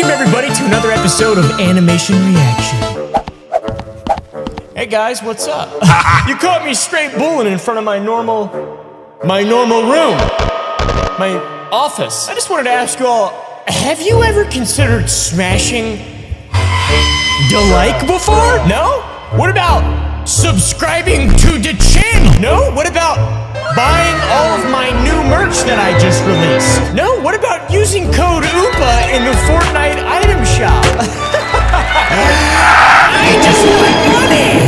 Welcome everybody to another episode of Animation Reaction. Hey guys, what's up? You caught me straight bulling in front of my normal room. My office. I just wanted to ask you all, have you ever considered smashing the like before? No? What about subscribing to the channel? No? What about buying all of my new merch that I just released? No? What about using code OOPA in the Fortnite item shop? I just want money!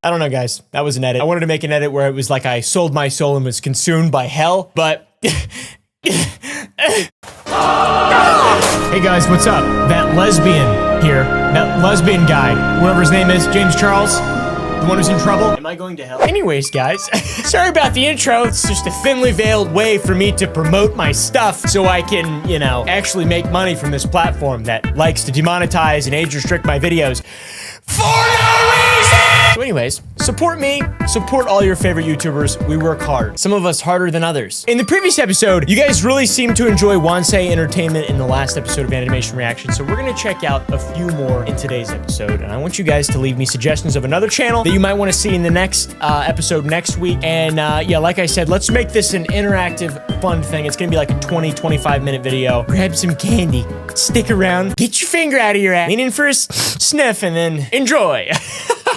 I don't know, guys. That was an edit. I wanted to make an edit where it was like I sold my soul and was consumed by hell, but... Hey guys, what's up? That lesbian here, that lesbian guy, whatever his name is, James Charles, the one who's in trouble. Am I going to hell? Anyways, guys, sorry about the intro. It's just a thinly veiled way for me to promote my stuff so I can, you know, actually make money from this platform that likes to demonetize and age restrict my videos for no reason! So anyways, support me, support all your favorite YouTubers. We work hard. Some of us harder than others. In the previous episode, you guys really seemed to enjoy Wansei entertainment in the last episode of Animation Reaction, so we're gonna check out a few more in today's episode, and I want you guys to leave me suggestions of another channel that you might want to see in the next episode next week. And yeah, like I said, let's make this an interactive, fun thing. It's gonna be like a 20-25 minute video. Grab some candy, stick around, get your finger out of your ass, lean in for a sniff, and then enjoy.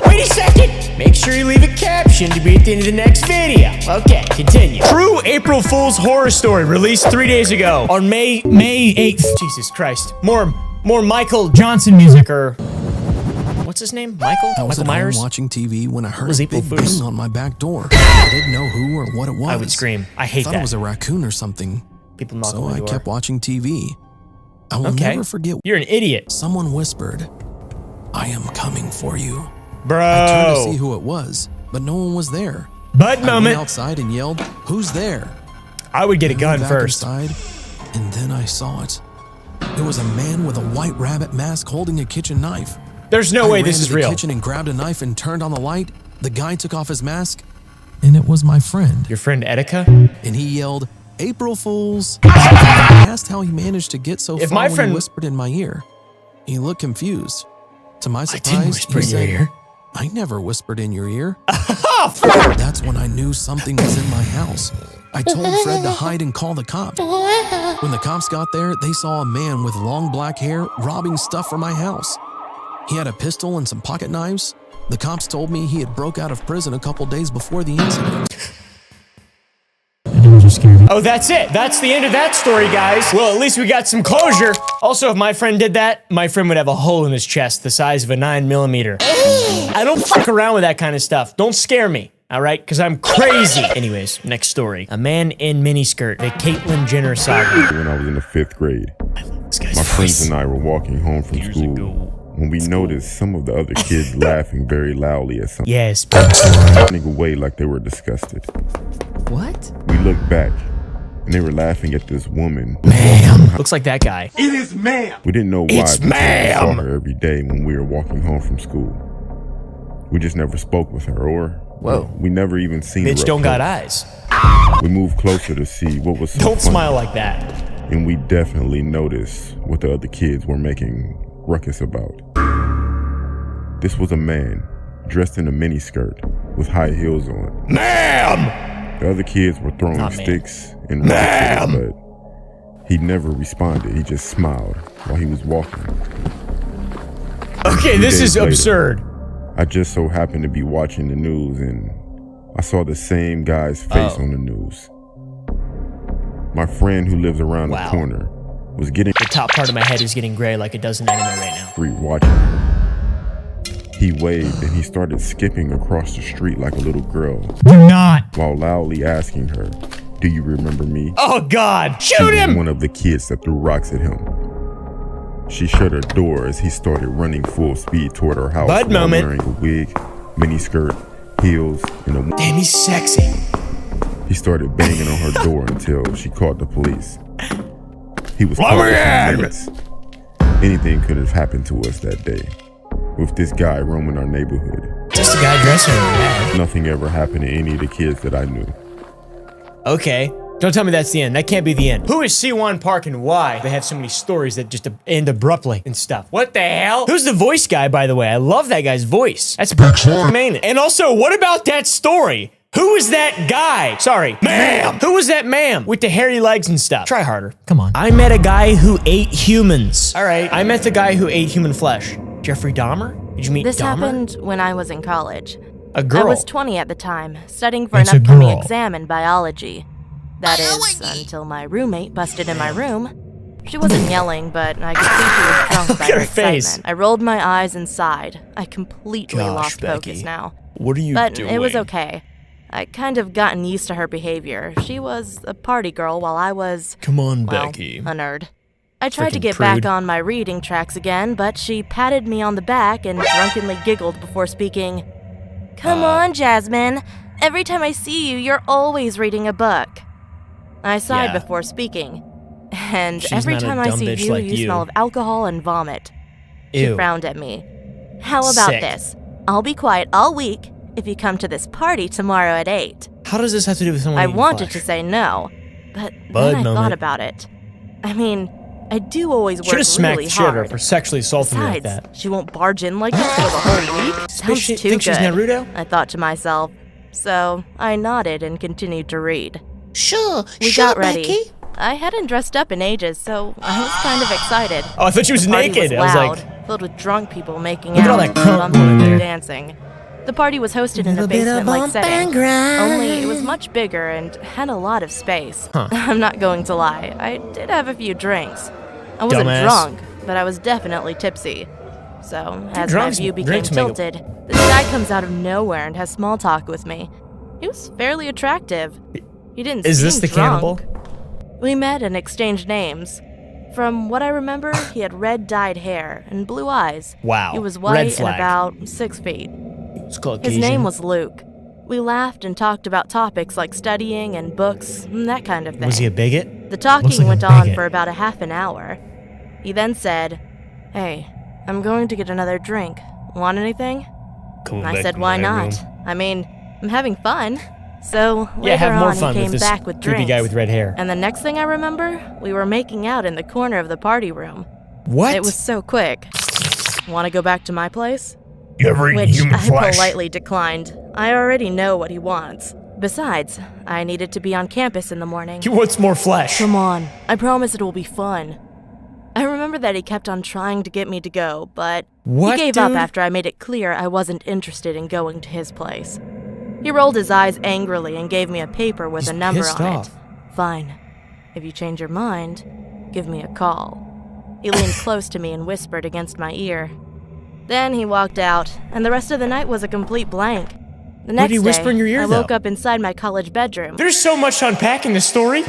Wait a second! Make sure you leave a caption to be at the end of the next video. Okay, continue. True April Fool's horror story released 3 days ago on May 8th. Jesus Christ. More Michael Johnson music, or... What's his name? Michael? I was Michael Myers? watching TV when I heard a big bang on my back door. I didn't know who or what it was. I would scream. I hate that. I thought it was a raccoon or something. People knock so on the door. I kept watching TV. I will never forget. You're an idiot. Someone whispered, "I am coming for you." Bro. I turned to see who it was, but no one was there. Bud I moment. went outside and yelled, "Who's there?" I would get a gun back first. Inside, and then I saw it. It was a man with a white rabbit mask holding a kitchen knife. There's no way this is real. I ran to the kitchen and grabbed a knife and turned on the light. The guy took off his mask, and it was my friend. Your friend Etika? And he yelled, "April Fools!" I asked how he managed to get so far when he whispered in my ear. He looked confused. To my surprise, he said, "I never whispered in your ear." That's when I knew something was in my house. I told Fred to hide and call the cops. When the cops got there, they saw a man with long black hair robbing stuff from my house. He had a pistol and some pocket knives. The cops told me he had broke out of prison a couple days before the incident. Oh, that's it. That's the end of that story, guys. Well, at least we got some closure. Also, if my friend did that, my friend would have a hole in his chest the size of a 9mm. I don't fuck around with that kind of stuff. Don't scare me, all right? Because I'm crazy. Anyways, next story. A man in miniskirt, the Caitlyn Jenner saga. When I was in the 5th grade, I love this guy's my voice. friends and I were walking home from school when we noticed some of the other kids laughing very loudly at something. Yes. Running away like they were disgusted. What? We looked back, and they were laughing at this woman. Ma'am. Looks like that guy. It is ma'am. We didn't know why, It's because we saw ma'am. her every day when we were walking home from school. We just never spoke with her, or we never even seen her. Bitch don't got eyes. We moved closer to see what was so Don't funny, smile like that. and we definitely noticed what the other kids were making ruckus about. This was a man dressed in a miniskirt with high heels on. Ma'am! The other kids were throwing sticks and rocks at him, but he never responded. He just smiled while he was walking. Okay, this is absurd. I just so happened to be watching the news, and I saw the same guy's face on the news. My friend who lives around the corner was getting... The top part of my head is getting gray like it does in anime right now. Watching. He waved and he started skipping across the street like a little girl. Do not. While loudly asking her, "Do you remember me?" Oh God, shoot She was him! one of the kids that threw rocks at him. She shut her door as he started running full speed toward her house. Bud moment. Wearing a wig, miniskirt, heels, and a... Damn, he's sexy. He started banging on her door until she called the police. He was Let caught me within in. minutes. Anything could have happened to us that day, with this guy roaming our neighborhood. Just a guy dressing in red. Nothing ever happened to any of the kids that I knew. Okay, Don't tell me that's the end. That can't be the end. Who is C1 Park and why they have so many stories that just end abruptly and stuff? What the hell? Who's the voice guy, by the way? I love that guy's voice. That's main. And also, what about that story? Who was that guy? Sorry, ma'am. Who was that ma'am with the hairy legs and stuff? Try harder. Come on. I met a guy who ate humans. All right. I met the guy who ate human flesh. Jeffrey Dahmer? Did you meet This Dahmer? happened when I was in college. A girl. I was 20 at the time, studying for an upcoming exam in biology. That is, until my roommate busted in my room. She wasn't yelling, but I could see she was drunk by her excitement. I rolled my eyes and sighed. I completely lost focus now. What are you doing? But it was okay. I kind of gotten used to her behavior. She was a party girl while I was, come on, well, Becky. a nerd. I tried to get back on my reading tracks again, but she patted me on the back and drunkenly giggled before speaking. Come on, Jasmine. Every time I see you, you're always reading a book. I sighed before speaking. And every time I see you, you smell of alcohol and vomit. She frowned at me. How about this? I'll be quiet all week if you come to this party tomorrow at 8. How does this have to do with someone I eating wanted flesh? to say no, but then I thought about it. I mean, I do always work really hard. Should have smacked shit her for sexually assaulting me like Besides, that. she won't barge in like this for the whole week. Sounds too Think she's good, Naruto? I thought to myself. So I nodded and continued to read. Sure, We got ready. Becky. I hadn't dressed up in ages, so I was kind of excited. Oh, I thought she was The party naked. was I was loud, like, filled with drunk people making look at out, all that crunk bumping going in there. and dancing. The party was hosted in a basement-like setting, only it was much bigger and had a lot of space. I'm not going to lie, I did have a few drinks. I wasn't drunk, but I was definitely tipsy. So, as my view became tilted, this guy comes out of nowhere and has small talk with me. He was fairly attractive. He didn't seem is this the drunk. cannibal? We met and exchanged names. From what I remember, he had red dyed hair and blue eyes. Wow. He was Red white and flag. about 6 feet. It's called His name was Luke. We laughed and talked about topics like studying and books and that kind of thing. Was he a bigot? The talking went on for about a half an hour. He then said, "Hey, I'm going to get another drink. Want anything?" And I said, "Why not? I mean, I'm having fun." So later have more on, fun he with came this back with creepy drinks. guy with red hair. And the next thing I remember, we were making out in the corner of the party room. What? It was so quick. Want to go back to my place? You ever eaten Which human I flesh? politely declined. I already know what he wants. Besides, I needed to be on campus in the morning. He wants more flesh. Come on, I promise it will be fun. I remember that he kept on trying to get me to go, but What, he gave up dude? after I made it clear I wasn't interested in going to his place. He rolled his eyes angrily and gave me a paper with a number pissed on off. it. Fine. If you change your mind, give me a call. He leaned close to me and whispered against my ear. Then he walked out, and the rest of the night was a complete blank. The next did he whisper day, in your ear, I woke though? up inside my college bedroom. There's so much to unpack in this story.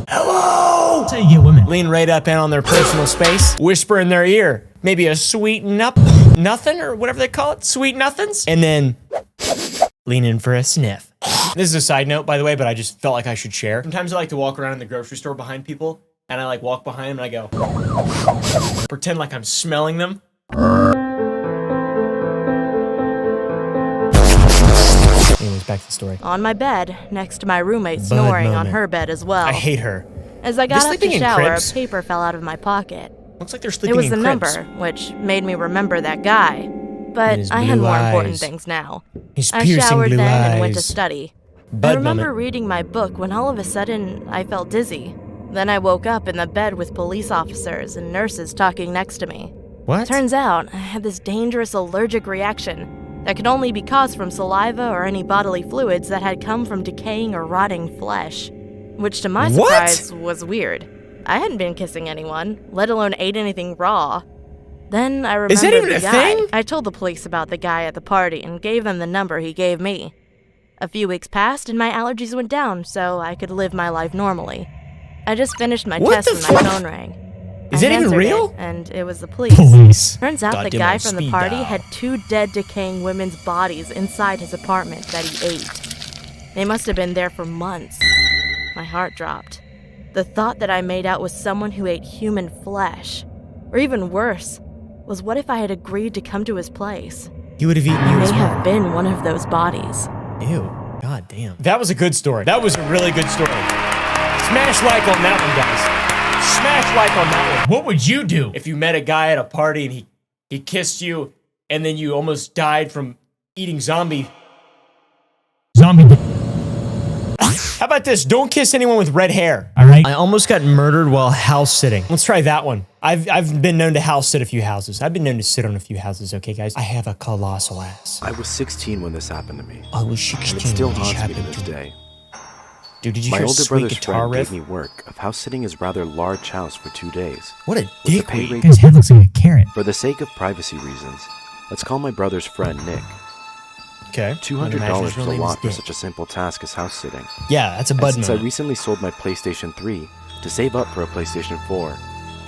Hello! That's how you get women. Lean right up in on their personal space, whisper in their ear, maybe a sweet nothing or whatever they call it, sweet nothings, and then lean in for a sniff. This is a side note, by the way, but I just felt like I should share. Sometimes I like to walk around in the grocery store behind people, and I like walk behind them and I go, pretend like I'm smelling them. Anyways, back to the story. On my bed, next to my roommate snoring on her bed as well. I hate her. As I got up sleeping to in shower, a cribs? paper fell out of my pocket. Looks like they're It sleeping was in the cribs. number, which made me remember that guy. But his I had blue more important eyes. things now. His I piercing showered blue then and went to eyes. study. I Bud remember moment. reading my book when all of a sudden I felt dizzy. Then I woke up in the bed with police officers and nurses talking next to me. What? Turns out I had this dangerous allergic reaction that could only be caused from saliva or any bodily fluids that had come from decaying or rotting flesh. Which to my What? surprise was weird. I hadn't been kissing anyone, let alone ate anything raw. Then I remembered Is that even the a guy. thing? I told the police about the guy at the party and gave them the number he gave me. A few weeks passed and my allergies went down so I could live my life normally. I just finished my What test the when my fuck? phone rang. Is I that even answered real? it, and it was the police. Police. Turns out the Goddamn guy old from the speed party dial. had 2 dead, decaying women's bodies inside his apartment that he ate. They must have been there for months. My heart dropped. The thought that I made out with someone who ate human flesh, or even worse, was what if I had agreed to come to his place? He would have eaten you I as may well. have been one of those bodies. Ew. God damn. That was a good story. That was a really good story. Smash like on that one, guys. Smash like on that one. What would you do if you met a guy at a party and he kissed you and then you almost died from eating zombie? How about this? Don't kiss anyone with red hair. All right. I almost got murdered while house sitting. Let's try that one. I've been known to house sit a few houses. I've been known to sit on a few houses, okay, guys? I have a colossal ass. I was 16 when this happened to me. I was 16 and it still when this haunts me to happened this to me. day. Dude, did you My hear a older sweet brother's guitar friend riff? gave me work of house sitting his rather large house for 2 days. What a With the dick. pay rate- His head looks like a carrot. For the sake of privacy reasons, let's call my brother's friend Nick. Okay. $200 was a lot for such a simple task as house sitting. Yeah, that's a And bud since I nut. recently sold my PlayStation 3 to save up for a PlayStation 4,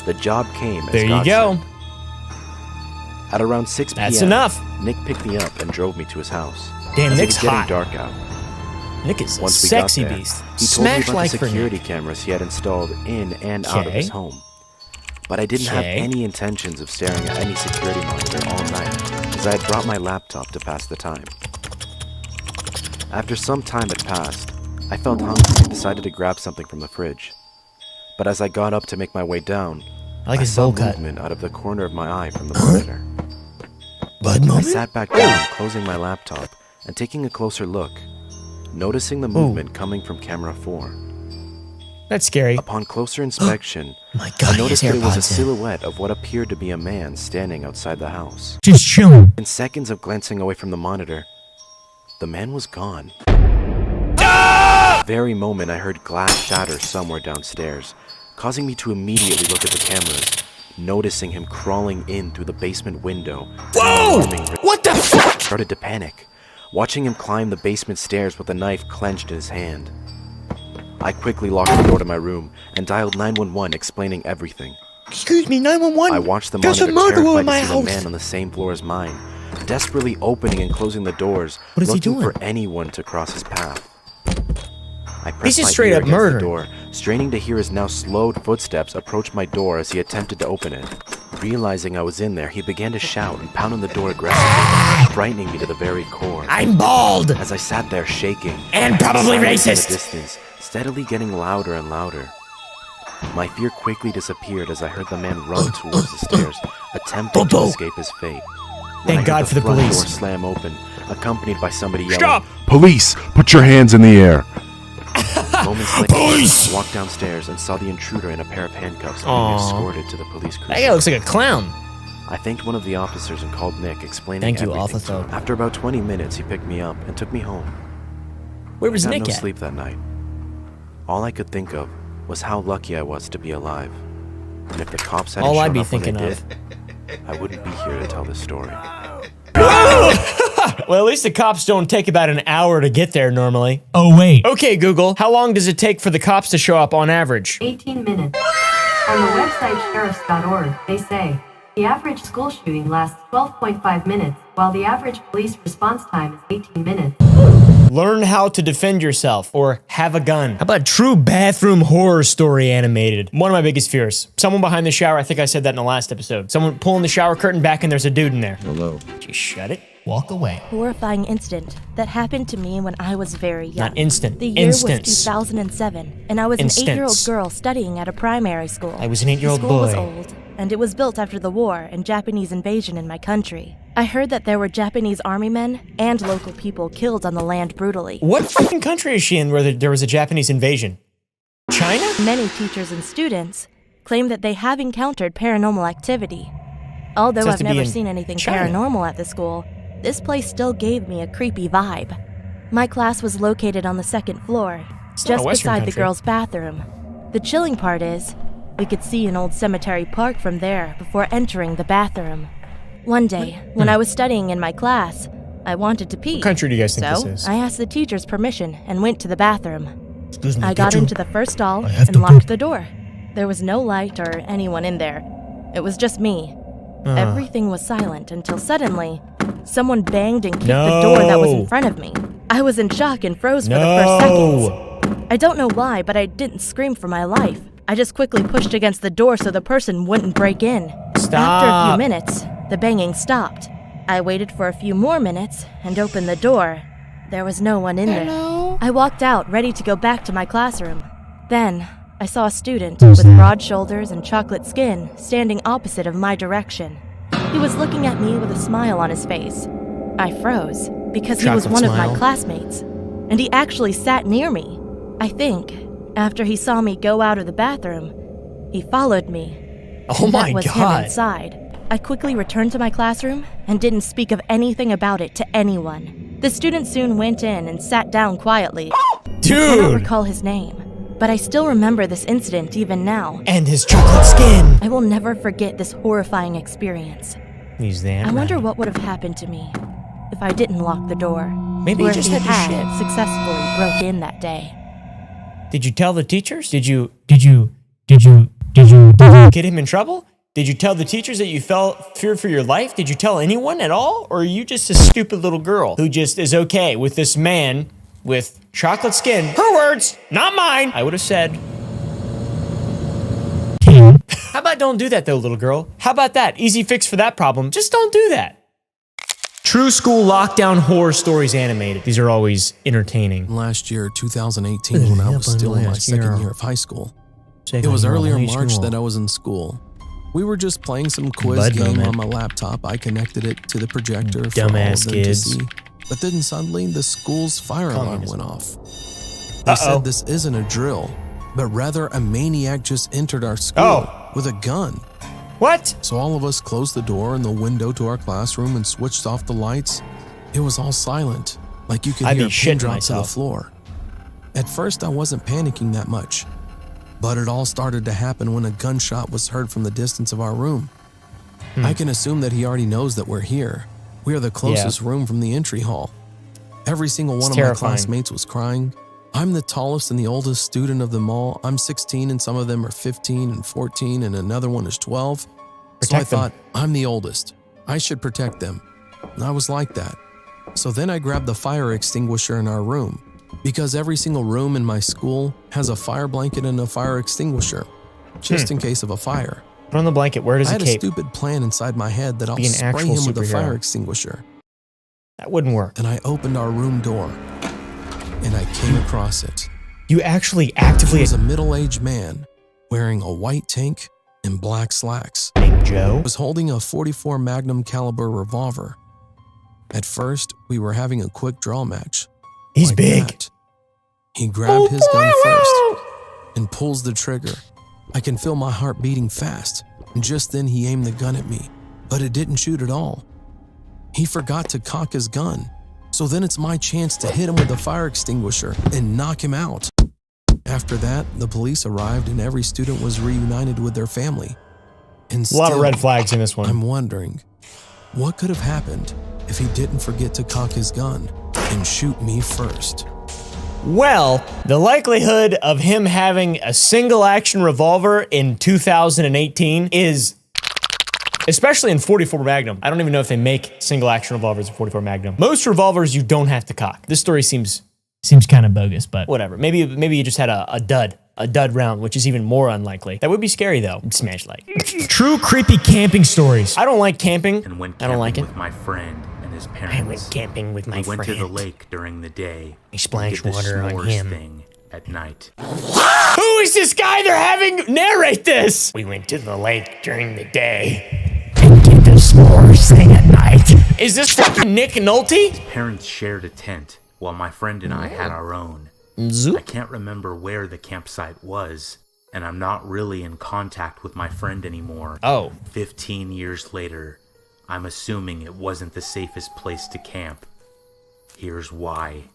the job came as There you God go. sent. At around 6 p.m., That's enough. Nick picked me up and drove me to his house. Damn, As Nick's it was getting hot. dark out. Nick is a Once we sexy got there, beast. he told me Smash about like the for security Nick. cameras he had installed in and out of his Okay. home. But I didn't have Okay. any intentions of staring at any security monitor all night, as I had brought my laptop to pass the time. After some time had passed, I felt hungry and decided to grab something from the fridge. But as I got up to make my way down, I like his saw bowl cut. movement out of the corner of my eye from the monitor. Bud I moment? sat back down, closing my laptop, and taking a closer look, noticing the movement coming from camera 4. That's scary. Upon closer inspection, My God, I noticed he that has it was a AirPods in. silhouette of what appeared to be a man standing outside the house. Just chilling. In seconds of glancing away from the monitor, the man was gone. Ah! The very moment I heard glass shatter somewhere downstairs, causing me to immediately look at the cameras, noticing him crawling in through the basement window. Whoa! What the fuck? Started to panic, watching him climb the basement stairs with a knife clenched in his hand. I quickly locked the door to my room and dialed 911, explaining everything. Excuse me, 911. I watched the There's a monitor murderer in terrified my to see house. the man on the same floor as mine, desperately opening and closing the doors, What is he looking doing? for anyone to cross his path. I He's pressed just my straight ear up against murder. the door, straining to hear his now slowed footsteps approach my door as he attempted to open it. Realizing I was in there, he began to shout and pound on the door aggressively, frightening me to the very core. I'm bald. As I sat there shaking, And probably silence in racist. the distance, steadily getting louder and louder. My fear quickly disappeared as I heard the man run towards the stairs, attempting to escape his fate. When I Thank God heard for the front police. door slam open, accompanied by somebody yelling, Stop! Police, put your hands in the air. Moments later, Police! I walked downstairs and saw the intruder in a pair of handcuffs being Aw. escorted to the police cruiser. That guy looks like a clown. I thanked one of the officers and called Nick, explaining Thank you, everything officer. to him. After about 20 minutes, he picked me up and took me home. Where was I had Nick no at? sleep that night. All I could think of was how lucky I was to be alive. And if the cops hadn't All shown I'd be up when they thinking of. did, I wouldn't be here to tell this story. Well, at least the cops don't take about an hour to get there normally. Oh, wait. Okay, Google, how long does it take for the cops to show up on average? 18 minutes. On the website sheriffs.org, they say, the average school shooting lasts 12.5 minutes, while the average police response time is 18 minutes. Learn how to defend yourself or have a gun. How about true bathroom horror story animated? One of my biggest fears. Someone behind the shower, I think I said that in the last episode. Someone pulling the shower curtain back and there's a dude in there. Hello. Just shut it. Walk away. Horrifying incident that happened to me when I was very young. Not instant. The year Instance. was 2007, and I was Instance. an 8-year-old girl studying at a primary school. I was an 8-year-old The school was boy. old, and it was built after the war and Japanese invasion in my country. I heard that there were Japanese army men and local people killed on the land brutally. What fucking country is she in where there was a Japanese invasion? China? Many teachers and students claim that they have encountered paranormal activity. Although So it has I've to be never in seen anything China. paranormal at the school, this place still gave me a creepy vibe. My class was located on the second floor, not just a Western beside country. the girls' bathroom. The chilling part is, we could see an old cemetery park from there before entering the bathroom. One day, when I was studying in my class, I wanted to pee. What country do you guys think So, this is? I asked the teacher's permission and went to the bathroom. Excuse me, I got teacher. into the first stall I have and to locked poop. the door. There was no light or anyone in there. It was just me. Everything was silent until suddenly, someone banged and kicked the door that was in front of me. I was in shock and froze for the first seconds. I don't know why, but I didn't scream for my life. I just quickly pushed against the door so the person wouldn't break in. After a Stop. few minutes, the banging stopped. I waited for a few more minutes and opened the door. There was no one in there. I walked out, ready to go back to my classroom. Then, I saw a student with broad shoulders and chocolate skin standing opposite of my direction. He was looking at me with a smile on his face. I froze, because he was one of my classmates, and he actually sat near me. I think, after he saw me go out of the bathroom, he followed me. Oh my God. That was him inside. I quickly returned to my classroom and didn't speak of anything about it to anyone. The student soon went in and sat down quietly. Dude! I cannot recall his name, but I still remember this incident even now. And his chocolate skin! I will never forget this horrifying experience. He's there. I wonder what would have happened to me if I didn't lock the door. Maybe or he just if had he to shit. successfully broke in that day. Did you tell the teachers? Did you get him in trouble? Did you tell the teachers that you felt feared for your life? Did you tell anyone at all? Or are you just a stupid little girl who just is okay with this man with chocolate skin? Her words, not mine. I would have said. How about don't do that though, little girl? How about that? Easy fix for that problem. Just don't do that. True school lockdown horror stories animated. These are always entertaining. Last year, 2018, when I was still in my second year of high school. It was earlier March that I was in school. We were just playing some quiz game on my laptop. I connected it to the projector for all of them to see. But then suddenly the school's fire alarm went off. They said this isn't a drill, but rather a maniac just entered our school with a gun. What? So all of us closed the door and the window to our classroom and switched off the lights. It was all silent, like you could hear a pin drop to the floor. At first, I wasn't panicking that much, but it all started to happen when a gunshot was heard from the distance of our room. I can assume that he already knows that we're here. We are the closest room from the entry hall. Every single one of my classmates was crying. I'm the tallest and the oldest student of them all. I'm 16 and some of them are 15 and 14 and another one is 12. So I thought, I'm the oldest. I should protect them. And I was like that. So then I grabbed the fire extinguisher in our room, because every single room in my school has a fire blanket and a fire extinguisher, just in case of a fire. Put on the blanket. Where does I it had a stupid plan inside my head that I'll spray him with a fire extinguisher. That wouldn't work. And I opened our room door, and I came across it. You actually actively... He was a middle-aged man wearing a white tank and black slacks. Named Joe? Was holding a .44 Magnum caliber revolver. At first, we were having a quick draw match. He's big. That. He grabbed his gun first and pulls the trigger. I can feel my heart beating fast, and just then he aimed the gun at me, but it didn't shoot at all. He forgot to cock his gun, so then it's my chance to hit him with a fire extinguisher and knock him out. After that, the police arrived and every student was reunited with their family. And still, a lot of red flags in this one. I'm wondering, what could have happened if he didn't forget to cock his gun and shoot me first? Well, the likelihood of him having a single action revolver in 2018 is, especially in .44 Magnum. I don't even know if they make single action revolvers in .44 Magnum. Most revolvers you don't have to cock. This story seems kind of bogus, but whatever. Maybe you just had a dud round, which is even more unlikely. That would be scary though. Smash like. True creepy camping stories. I don't like camping. And went I don't like it. with my friend and his parents. I went camping with my friend. We went to the lake during the day. I splashed did the water on s'mores him. thing at night. Who is this guy they're having narrate this? We went to the lake during the day and did the s'mores thing at night. Is this fucking Nick Nolte? His parents shared a tent while my friend and I had our own. I can't remember where the campsite was, and I'm not really in contact with my friend anymore. 15 years later, I'm assuming it wasn't the safest place to camp. Here's why.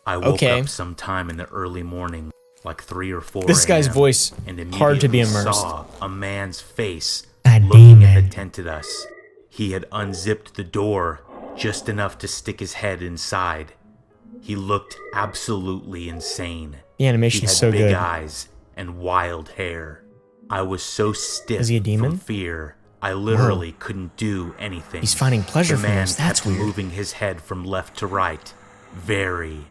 I woke up sometime in the early morning, like 3 or 4 This guy's a.m., voice, and hard to be immediately immersed. saw a man's face looking at the tent at us. He had unzipped the door just enough to stick his head inside. He looked absolutely insane. The animation is so good. He had big eyes and wild hair. I was so stiff from fear, I literally couldn't do anything. He's finding pleasure from this. That's weird. Moving his head from left to right, very,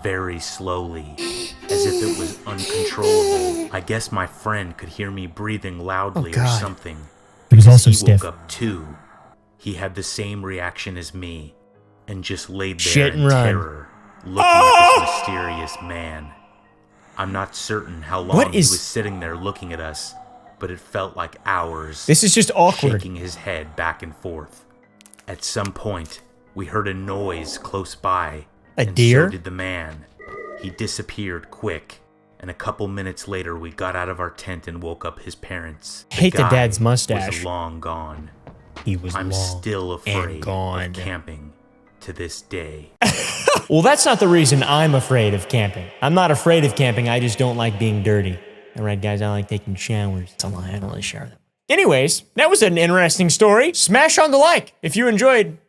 very slowly, as if it was uncontrollable. I guess my friend could hear me breathing loudly or something. He was also he stiff. woke up too. he had the same reaction as me and just laid there Shit and in run. terror, looking at this mysterious man. I'm not certain how long he was sitting there looking at us, but it felt like hours. This is just awkward. Shaking his head back and forth. At some point, we heard a noise close by. A deer? So did the man. He disappeared quick, and a couple minutes later we got out of our tent and woke up his parents. Hate the dad's mustache. Was long gone. He was I'm long still afraid gone. of camping to this day. Well, that's not the reason I'm afraid of camping. I'm not afraid of camping, I just don't like being dirty. All right, guys, I like taking showers. That's all I don't really shower them. Anyways, that was an interesting story. Smash on the like if you enjoyed.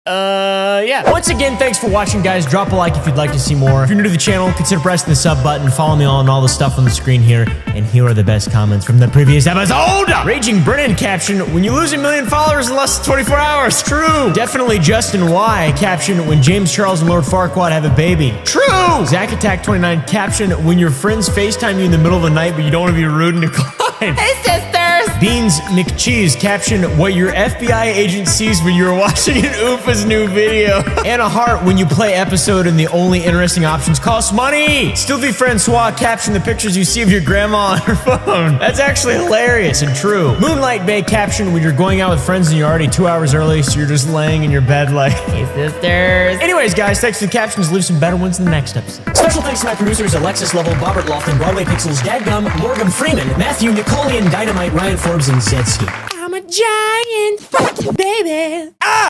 Yeah. Once again, thanks for watching, guys. Drop a like if you'd like to see more. If you're new to the channel, consider pressing the sub button. Follow me on all the stuff on the screen here. And here are the best comments from the previous episode. Raging Brennan caption, when you lose 1 million followers in less than 24 hours. True. Definitely Justin Y caption, when James Charles and Lord Farquaad have a baby. True. Zach Attack 29 caption, when your friends FaceTime you in the middle of the night, but you don't want to be rude and decline. Hey, sisters! Beans McCheese caption, what your FBI agent sees when you're watching an Oofa's new video. And a heart when you play episode and the only interesting options cost money. Stilthy Francois caption, the pictures you see of your grandma on her phone. That's actually hilarious and true. Moonlight Bay caption, when you're going out with friends and you're already 2 hours early, so you're just laying in your bed like, hey sisters. Anyways, guys, thanks for the captions. Leave some better ones in the next episode. Special thanks to my producers, Alexis Lovell, Bobbert Lofton, Broadway Pixels, Dadgum, Morgan Freeman, Matthew, Nicolian Dynamite, Ryan Forbes, and Zedskay. I'm a giant, baby.